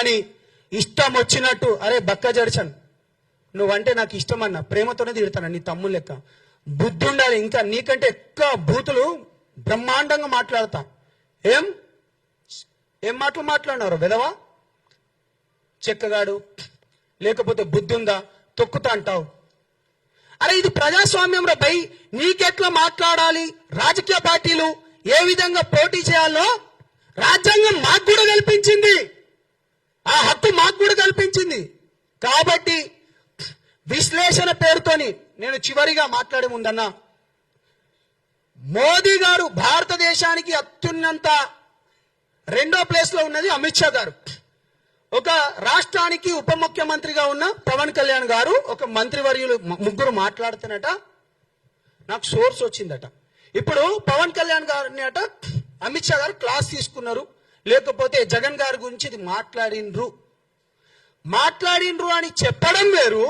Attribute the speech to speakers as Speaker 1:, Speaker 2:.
Speaker 1: కానీ ఇష్టం వచ్చినట్టు అరే బక్క జడ్చన్ నువ్వంటే నాకు ఇష్టం అన్న ప్రేమతోనే తిడతాను నీ తమ్ముడు లెక్క బుద్ధి ఉండాలి ఇంకా నీకంటే ఎక్కువ బూతులు బ్రహ్మాండంగా మాట్లాడతా ఏం ఏం మాటలు మాట్లాడినారు వెదవా చెక్కగాడు లేకపోతే బుద్ధి ఉందా తొక్కుతా అంటావు అరే ఇది ప్రజాస్వామ్యం రా భయ్ నీకెట్లా మాట్లాడాలి రాజకీయ పార్టీలు ఏ విధంగా పోటీ చేయాలో రాజ్యాంగం మాకు కూడా కల్పించింది ఆ హక్కు మాకు కూడా కల్పించింది కాబట్టి విశ్లేషణ పేరుతోని నేను చివరిగా మాట్లాడే ముందన్నా మోదీ గారు భారతదేశానికి అత్యున్నత 2వ ప్లేస్ లో ఉన్నది అమిత్ షా గారు ఒక రాష్ట్రానికి ఉప ముఖ్యమంత్రిగా ఉన్న పవన్ కళ్యాణ్ గారు ఒక మంత్రివర్యులు ముగ్గురు మాట్లాడుతున్నట నాకు సోర్స్ వచ్చిందట ఇప్పుడు పవన్ కళ్యాణ్ గారిని అట అమిత్ షా గారు క్లాస్ తీసుకున్నారు లేకపోతే జగన్ గారి గురించి ఇది మాట్లాడిండ్రు అని చెప్పడం వేరు